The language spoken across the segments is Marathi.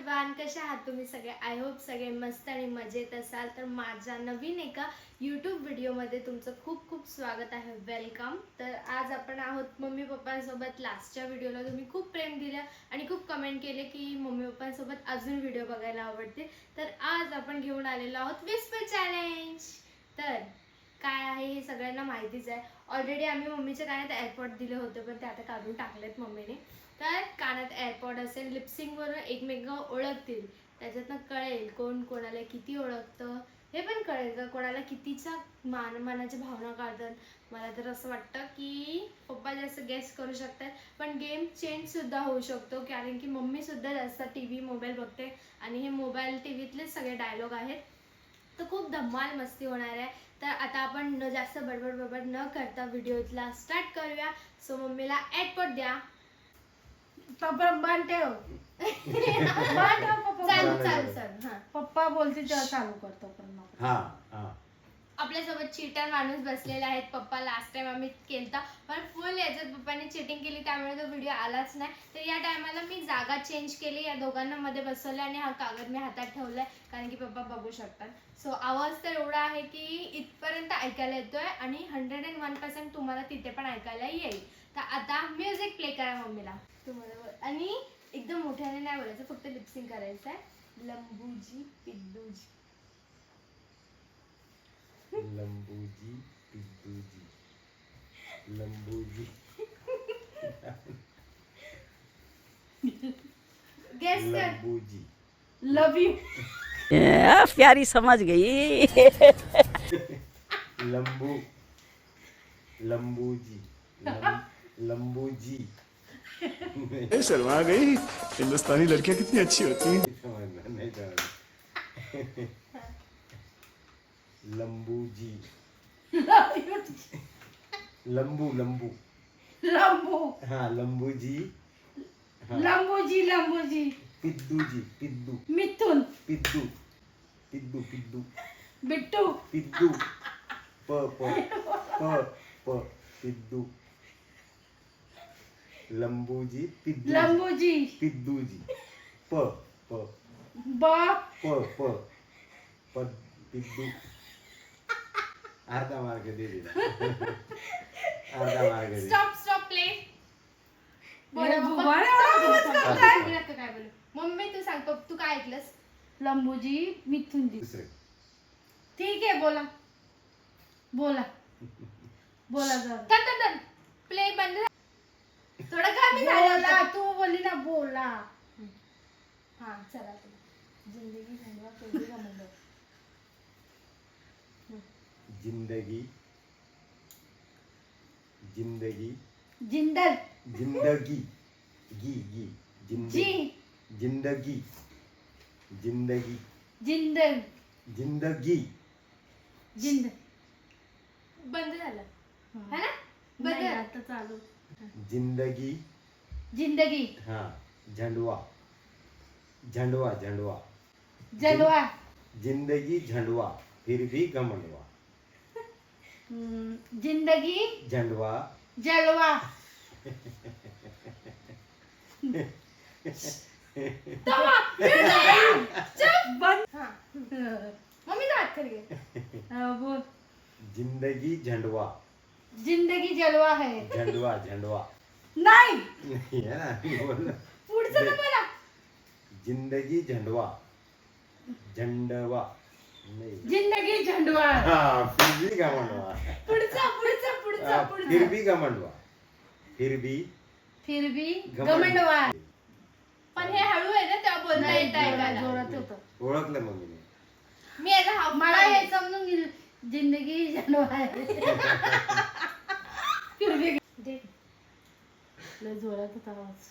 एव्हरीवन, कसे आहात तुम्ही सगळे? आय होप सगळे मस्त आणि मजेत असाल. तर माझ्या नवीन एका यूट्यूब व्हिडिओमध्ये तुमचं खूप खूप स्वागत आहे. वेलकम. तर आज आपण आहोत मम्मी पप्पांसोबत. लास्टच्या व्हिडिओला तुम्ही खूप प्रेम दिलं आणि खूप कमेंट केले की मम्मी पप्पांसोबत अजून व्हिडिओ बघायला आवडते. तर आज आपण घेऊन आलेलो आहोत विस्पर चॅलेंज. तर काय आहे हे सगळ्यांना माहितीच आहे. ऑलरेडी आम्ही मम्मीच्या कानात एअरपॉड दिले होते, पण ते आता काढून टाकलेत मम्मीने. तर कानात एअरपॉड असेल, लिपसिंगवरून एकमेकांना ओळखतील, त्याच्यातनं कळेल कोण कोणाला किती ओळखतं. हे पण कळेल का कोणाला कितीच्या मनाच्या भावना काढतात. मला तर असं वाटतं की पप्पा जास्त गेस करू शकतात, पण गेम चेंज सुद्धा होऊ शकतो, कारण की मम्मी सुद्धा जास्त टीव्ही मोबाईल बघते आणि हे मोबाईल टीव्हीतले सगळे डायलॉग आहेत. तर खूप धमाल मस्ती होणार आहे. तर आता आपण न जास्त बडबड न करता व्हिडिओला स्टार्ट करूया. सो मम्मीला एअरपॉड द्या. बांध ठेव. पप्पा बोलते तेव्हा चालू करतो. पण आपल्यासोबत चीटर माणूस बसलेला आहे. पप्पा लास्ट टाइम आम्ही केलता, पण फुल याच्यात पप्पाने चिटिंग केली, त्यामुळे तो व्हिडिओ आलाच नाही. तर या टायमाला मी जागा चेंज केली, या दोघांना मध्ये बसवलं आणि हा कागद मी हातात ठेवलाय, कारण की पप्पा बघू शकतात. सो आवाज तर एवढा आहे की इथपर्यंत ऐकायला येतोय आणि 101% तुम्हाला तिथे पण ऐकायला येईल. तर आता म्युझिक प्ले करा मम्मीला तुम्हाला, आणि एकदम मोठ्याने नाही बोलायचं, फक्त लिपसिंग करायचं आहे. लंबूजी पिद्दूजी. लंबूजी पिद्दूजी लंबूजी गेस कर. लंबूजी लव यू. प्यारी समझ गई. लंबू लंबूजी लंबूजी शर्मा गई. हिंदुस्तानी लड़कियां कितनी अच्छी होती हैं. समझना नहीं समझना. लंबूजी लंबू लंबू लंबू हाँ लंबूजी. हाँ लंबूजी लंबूजी. पिद्दूजी पिद्दू मिथुन. पिद्दू पिद्दू पिद्दू बिट्टू. पिद्दू प प प प पिद्दू. लंबूजी पिद्दू लंबूजी. पिद्दूजी प प ब प प प पिद्दू. अर्धा मार्ग दे दिला. अर्धा मार्ग दे. Stop play. काय बोलू मम्मी, तू सांग तू काय ऐकलंस? लंबूजी मिथुनजी. दुसरे ठीक आहे, बोला बोला बोला जरा. तर प्ले बंद. थोडं कमी झालं बोला, होतं. तू बोलली ना बोला. हा चला जिंदगी झंडवा केली का म्हणलं. जिंदगी जिंदगी जिंदल. जिंदगी गी गी जी. जिंदगी जिंदगी जिंदल. जिंदगी जिंद. बंद झालं है ना? बंद नाही, झालं. आता चालू. जिंदगी. जिंदगी. हाँ झंडवा झंडवा झंडवा जलवा. जिंदगी झंडवा फिर भी घमंडवा. जिंदगी झंडवा जलवा. बंद. हा मम्मीचा हात खाली घे. बोल. जिंदगी झंडवा जिंदगी जलवा है. झंडवा झंडवा नाही, नहीं है ना. बोल. पुढचं तर बोला. जिंदगी झंडवा झंडवा नहीं. जिंदगी झंडवा. हाँ फिर भी घमंडवा. पुढचा पुढचा पुढचा हाँ, पुढचा. फिर भी घमंडवा फिर भी घमंड. घमंडवा. पण हे हळू आहे ना, तेव्हा बोलता नाही, येतं ऐकायला. जोरात होतं. ओळखलं मम्मीने. मी याचा हाफ मला हे समजून गेलं. जिंदगी झंडवा है. फिर भी दे. लय जोरात होता आवाज.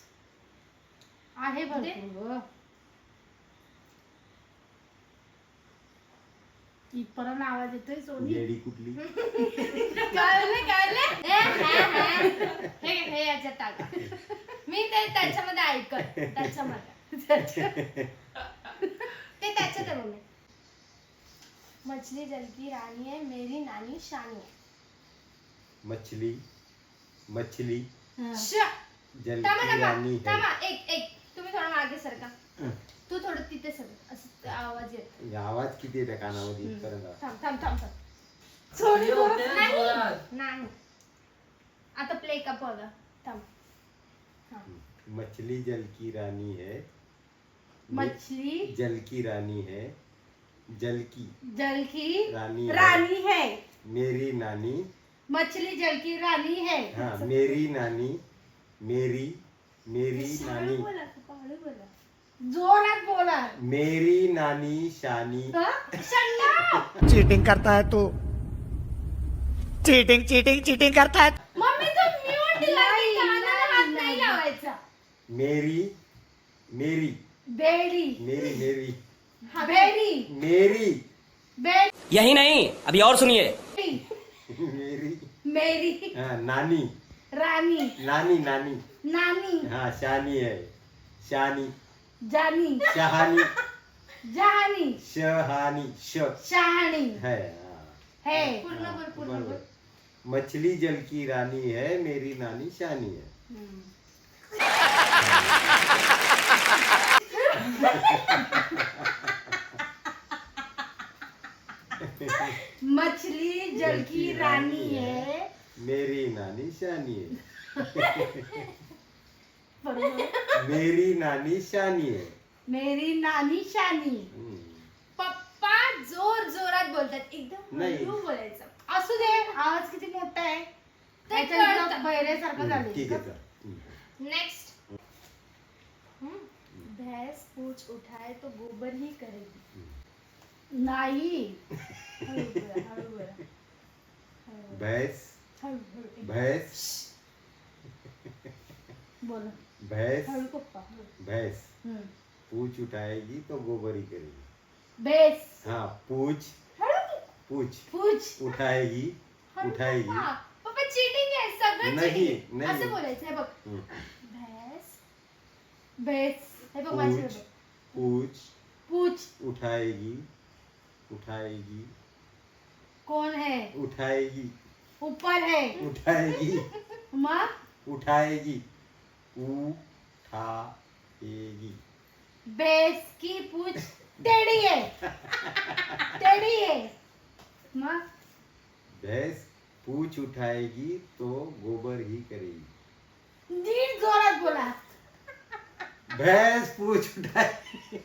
आहे भरपूर ग. इथपर्यंत आवाज येतोय सोनी. येडी कुठली. कळलं हे याच्यात टाका. मी ते त्याच्यामध्ये ऐकत त्याच्यामध्ये ते त्याच्यात आहे मम्मी. मछली जल की रानी है, मेरी नानी शानी है. मछली मछली हा. श जल थांबा की थांबा रानी है. थांबा एक तुम्ही थोडं मागे सरका. तू थोडं तिथे सर, असं आवाज येतो. आवाज किती येते कानामध्ये इथपर्यंत. थांब थांब थांब थांब. सोनी जोरात नाही. नाही. आता प्ले का बघा. थांब. हा. मछली जल की रानी है. मछली जल की रानी है. जल की जल की रानी रानी है. मेरी नानी. मछली जल की रानी है. हाँ मेरी नानी. मेरी मेरी हळू नानी. बोला, पप्पा, हळू बोला. जोरात बोला. मेरी नानी शानी. हा? शंका. चीटिंग करता है तू चीटिंग चीटिंग चीटिंग करता है मम्मी तू म्यूट दिला की कानाला हात नाही लावायचा. मेरी मेरी बेडी मेरी मेरी हा, बेडी मेरी बेडी यही नहीं अभी और सुनिए. मेरी मेरी हाँ नानी. रानी नानी नानी. नानी हाँ शानी है. शानी जानी शहानी. जहानी शहानी शहानी है. हाँ. है. पूर्ण बोल, पूर्ण बोल. बरोबर. मछली जल की रानी है. मेरी नानी शानी है. मछली जल की रानी है. मेरी नानी शानी है. बरोबर. मेरी नानी शानी है. मेरी नानी शानी. हम्म. पप्पा जोर जोरात बोलतात. एकदम नाही. हळू बोलायचं. असू दे, आवाज किती मोठा आहे. ते त्याच्यात कळतं. बहिरेसारखं झालं. ठीक आहे चल. नेक्स्ट. भैंस पूछ उठाए तो गोबर ही करेगी. नाही. हळू बोला, हळू बोला. हळू, भैंस हळू, हळू. भैंस बोला. भैंस हळू पप्पा, हळू. भैंस हम्म. पूछ उठाएगी तो गोबर ही करेगी. बेस. हाँ पूछ हळू. पूछ पूछ उठाएगी हळू उठाएगी. पप्पा. पप्पा चीटिंग आहे सगळं नाही, cheating आहे. नाही. असं बोलायचं हे बघ. हम्म. भैंस बेस. हे बघ माझ्याकडे पूछ बघ. पूछ पूछ उठाएगी उठाएगी कौन है. उठाएगी ऊपर है. उठाएगी मग उठाएगी उठाएगी. बेस की पूछ टेढ़ी है. टेढ़ी है. मग भैंस पूछ उठाएगी तो गोबर ही करेगी. नीट जोरात बोला. भैंस पूछ उठाएगी.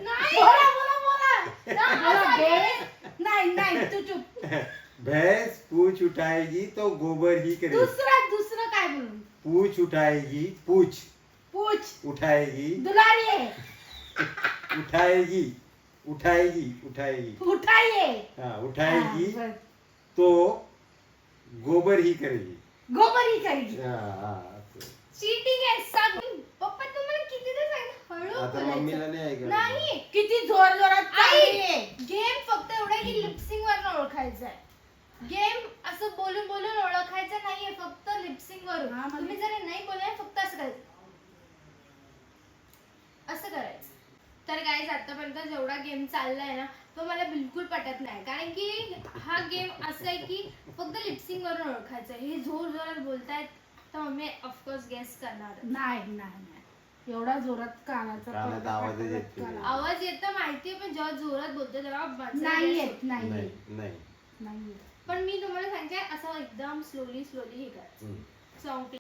नाही. बोला बोला बोला. नाही, बोला असं बेस. नाही नाही तू चुप. भैंस पूछ उठाएगी तो गोबर ही करेगी. दुसरं काय बोलू. पूछ उठाएगी पूछ पूछ उठाएगी दुलारी है. उठाएगी उठाएगी उठाएगी. उठाइए. हाँ उठाएगी हाँ, बस. तो गोबर ही करेगी. गोबर ही करेगी. हाँ, हाँ. चीटिंग आहे सगळं. पप्पा तुम्हाला कितीदा सांगितलं हळू आता बोलायचं. मम्मीला नाही ऐकायला. नाही. किती जोर जोरात आई गेम फक्त एवढा आहे की लिपसिंग वरून ओळखायचं आहे. गेम असं बोलून बोलून ओळखायचं नाहीये, फक्त लिपसिंग वरून. हा, म्हणजे- तुम्ही जर नाही बोललाय फक्त असं करायचं. असं करायचं. तर गाईज आतापर्यंत जेवढा गेम चाललाय ना तो मला बिलकुल पटत नाही, कारण की हा गेम असा आहे की फक्त लिपसिंग वरून ओळखायचं. हे जोर जोरात बोलतायत तर मम्मी ऑफकोर्स गेस करणार. नाही नाही नाही एवढा जोरात कानाचा कानात पडदा आवाजच पडदा येत नाही. काना- आवाज येतं माहितीये, पण जेव्हा जोरात बोलतो तेव्हा माझा नाही guess येत नाही नाही येत, नाही. नाही येत. पण मी तुम्हाला सांगते असं एकदम स्लोली स्लोली हे करायचं. हम्म. सॉन्ग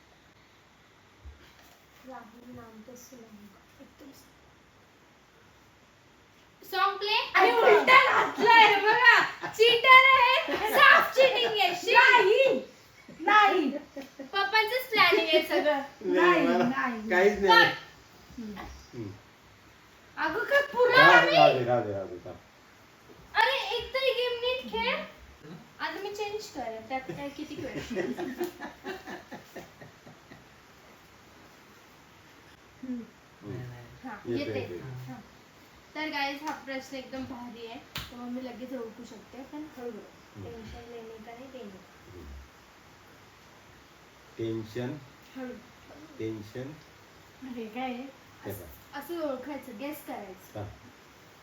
राहुल नाम तो सुनाऊंगा एकदम सॉन्ग प्ले. आणि उलटा घातलाय बघा. चीटर आहे, साफ चीटिंग आहे. शी. नाही नाही पप्पांचंच प्लॅनिंग आहे सगळं. नाही, मला नाही. काहीच नाही. हम्म. अगं काय पुरा राहू दे, राहू दे, राहू दे, राहू दे, राहू दे. अरे एक तरी गेम नीट खेळ. आता मी चेंज करेन, त्यात काय किती वेळ. हा येतोय, येते. येतोय. हा. तर गाईज हा प्रश्न एकदम भारी आहे, तर मग मी लगेच ओळखू शकते, पण हळूहळू. टेन्शन लेणे का नाही देणे. टेन्शन हळू टेन्शन हे काय आहे? हे बघ. असं ओळखायचं, गेस करायचं. हा.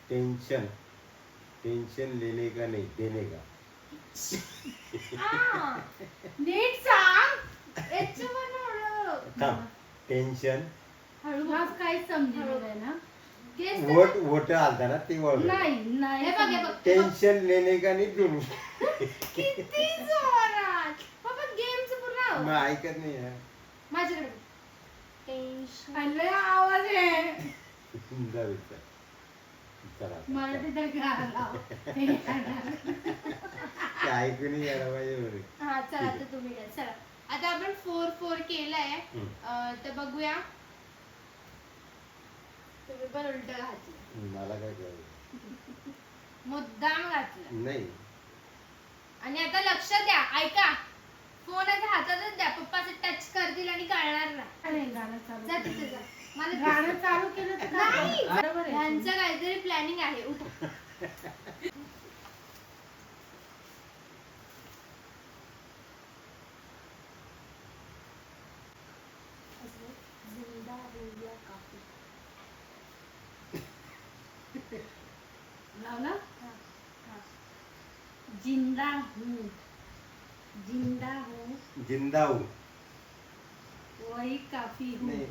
टेंशन टेंशन लेने का नहीं देने का. आ, नीट सांग. याच्यावरनं ओळख. थांब. टेंशन हळू आज काहीच समजलं नाही ना. गेस वोट आलता ना ती वळ नाही नाही हे बघ हे बघ टेन्शन लेने का नाही दोन किती जोरात बाबा गेमचं पूर्ण मग ऐकत नाही यार. माझ्याकडे टेन्शन लय आवाज आहे. जाऊ दे. चला मला तिथं गाणं लाव. हे गाणं. ते ऐकून यायला पाहिजे बरं. हा चला आता तुम्ही घ्या चला आता आपण 4-4 केलाय तर बघूया तुम्ही पण उलट घातलं मला काय कळलं मुद्दाम घातलं नाही. आणि आता लक्ष द्या ऐका फोन आता हातातच द्या पप्पा असं टच करतील आणि कळणार नाही अरे गाणं चालू जा तिथे जा मला गाणं चालू केलं तर काय? नाही बरोबर आहे. ह्यांचं काहीतरी प्लॅनिंग आहे उठा जिंदा रहिया काफी लावला? हा, हा. जिंदा हूँ, जिंदा हूँ, जिंदा हूँ. वही काफी हूँ, नहीं.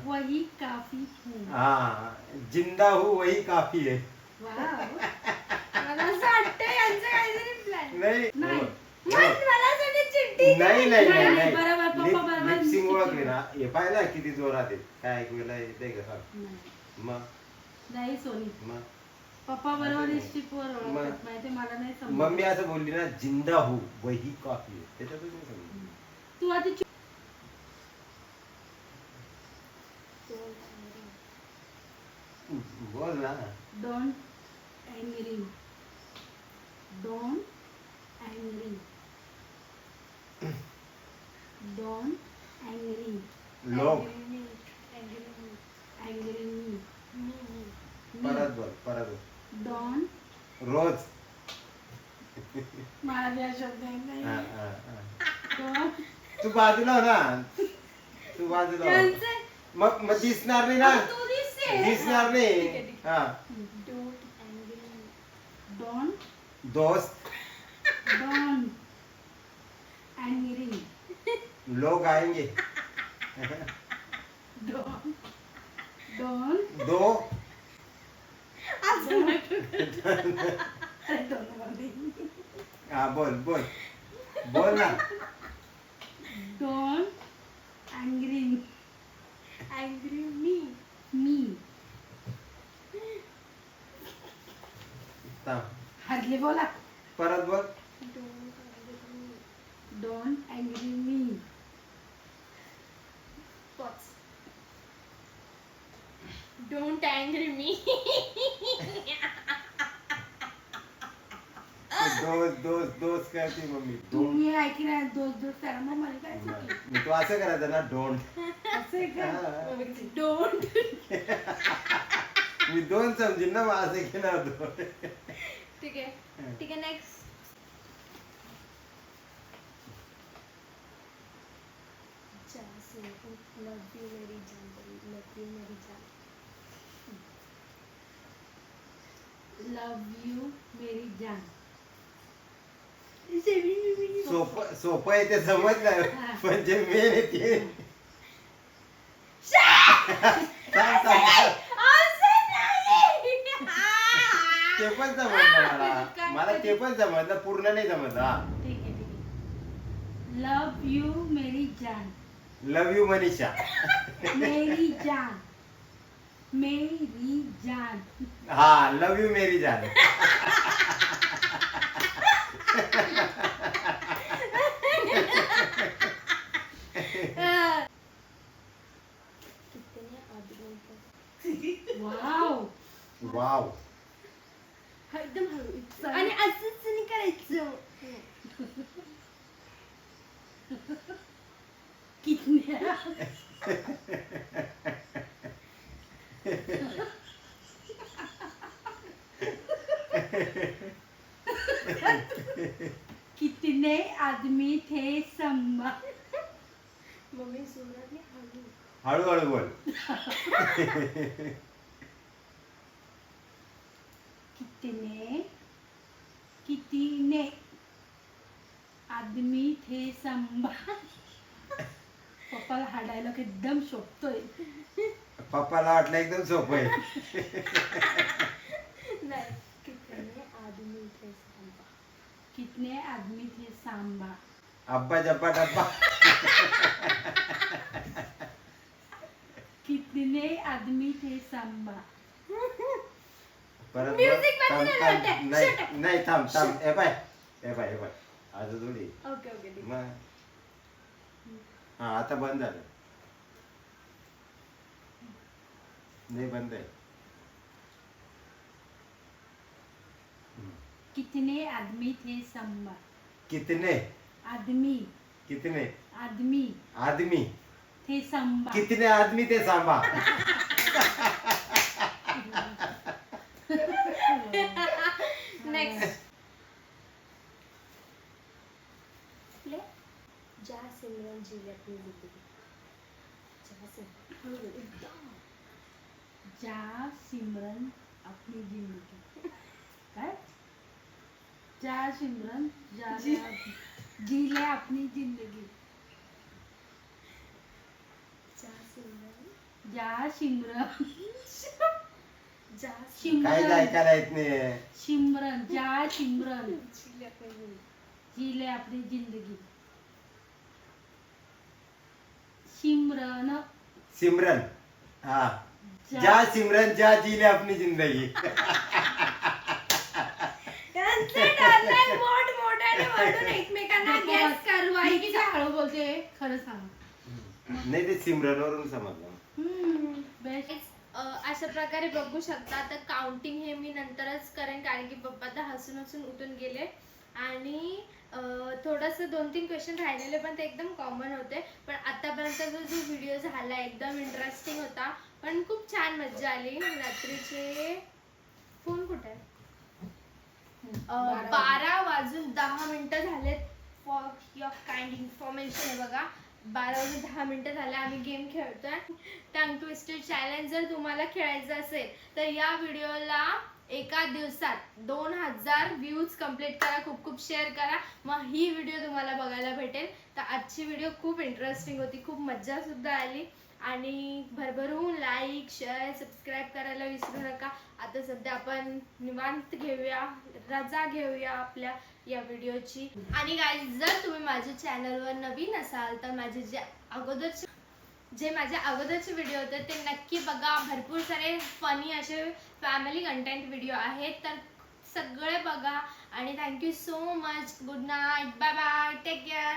वही काफी हूँ. हाँ जिंदा हूँ वही काफी है. वाव. मला असं वाटतं यांचं काहीतरी प्लॅन नाही नाही. मला असं वाटतं चिठ्ठी नाही नाही नाही, नाही बरोबर, पप्पा बरोबर. लिपसिंग ओळखले ना हे पाहिलं किती जोरात आहे काय ऐकूला येते का सांग. नाही. मग नाही सोनी मग पप्पा बरोबर स्टिपवर मग- ओळखतात माहिती मला नाही मम्मी समजत. असं बोलली ना जिंदा हूँ वही काफी है त्याच्यातच नाही समजलं. तू आधी बोल ना. Don't angry, don't angry, don't angry, लोक एंग्री मी, परत बोल डोंट. रोज. मला बी हा शब्द येत नाही. हा, हा, हा. डोंट. तू बाजूला हो ना तू बाजूला हो. मग दिसणार नाही ना तू दिसते दिसणार नाही. हा डोंट दोस्त डोंट एंग्री, लोग आएंगे. Don't don't. दो हा बोल बोल बोल ना. Don't angry angry me me. थांब. हरली बोला. परत बोल. Don't angry me. Don't angry me दोस्त दोस्त दोस्त करते मम्मी दोन. तुम्ही ऐकणार दोस्त दोस्त करा मग मला काय सांगेल? मग तू असं करायचं ना डोंट. असं आहे का? डोंट मी दोन समजीन ना मग असं केलं दोन. ठीक आहे ठीक आहे नेक्स्ट लव यू मेरी जान लव यू मेरी जान लव यू मेरी जान. सोपं आहे ते समजलं पण जे मेन आहे ते सांग, सांग. ते पण जमत मला ते पण जमत पूर्ण नाही जमत. हा ठीक आहे ठीक आहे. लव यू मेरी जान, लव यू मनीषा. मेरी जान, मेरी जान. हा लव यू मेरी जान. वाव. वाव. एकदम हळू आणि असंच नाही करायचं कितने कितने आदमी थे संभा. मम्मी सुरत नाही हळू हळूहळू बोल. कितने कितने आदमी थे संभा. पप्पाला हा डायलॉग एकदम शोभतोय. पप्पाला वाटलं एकदम सोपं आहे. नाही, कितने आदमी थे सांबा. कितने आदमी थे सांबा. अब्बा जब्बा डब्बा. कितने आदमी थे सांबा. परत Music थांब, बंद थांब, झालं, नाही shut up. नाही थांब थांब. हे पाय आज थोडी ओके ओके ठीक. मग हा आता बंद झालं. नाही बंद आहे. कितने आदमी थे सांबा. कितने आदमी कितने आदमी आदमी थे सांबा. कितने आदमी ते सांबा. नेक्स्ट. प्ले. जा सिमरन जी ले अपनी जिंदगी. जा सिमरन. जा सिमरन अपनी जिंदगी. काय. जा सिमरन जी ले अपनी जिंदगी. जा सिमरन. जा सिमरन जा काहीच सिमरन ऐकायला येत नाही. सिमरन जा सिमरन जी ले अपनी जिंदगी. जी ले अपनी जिंदगी. सिमरन सिमरन हा जा सिमरन जा जी ले अपनी जिंदगी. त्यांचे टाळण्यात मोठमोठ्याने म्हणून एकमेकांना गॅस किती करवायची. हळू बोलते खरं सांग. नाही ते सिमरन वरून समजलं. बेस्ट. अशा प्रकारे बघू शकता. तर काउंटिंग हे मी नंतरच करेन कारण की पप्पा तर हसून हसून उठून गेले. आणि थोडंसं 2-3 क्वेश्चन राहिलेले पण ते एकदम कॉमन होते. पण आतापर्यंतचा जो व्हिडिओ झाला एकदम इंटरेस्टिंग होता. पण खूप छान मज्जा आली. रात्रीचे फोन कुठे आहे? 12:10 झालेत. फॉर युअर काइंड इन्फॉर्मेशन आहे बघा. 12:10 झाले. आम्ही गेम खेळतोय टंग ट्विस्टेड चॅलेंज. जर तुम्हाला खेळायचं असेल तर या व्हिडिओला एका दिवसात 2000 व्ह्यूज कंप्लीट करा. खूप खूप शेअर करा. मग ही व्हिडिओ तुम्हाला बघायला भेटेल. तर आजची व्हिडिओ खूप इंटरेस्टिंग होती. खूप मज्जा सुद्धा आली. आणि भरभरून लाईक शेअर सबस्क्राईब करायला विसरू नका. आता सध्या आपण निवांत घेऊया, रजा घेऊया आपल्या या व्हिडिओची. आणि गाईज जर तुम्ही माझ्या चॅनलवर नवीन असाल तर माझे माझे अगोदरचे व्हिडिओ होते ते नक्की बघा. भरपूर सारे फनी असे फॅमिली कंटेंट व्हिडिओ आहेत तर सगळे बघा. आणि thank you so much. Good night. Bye bye. Take care.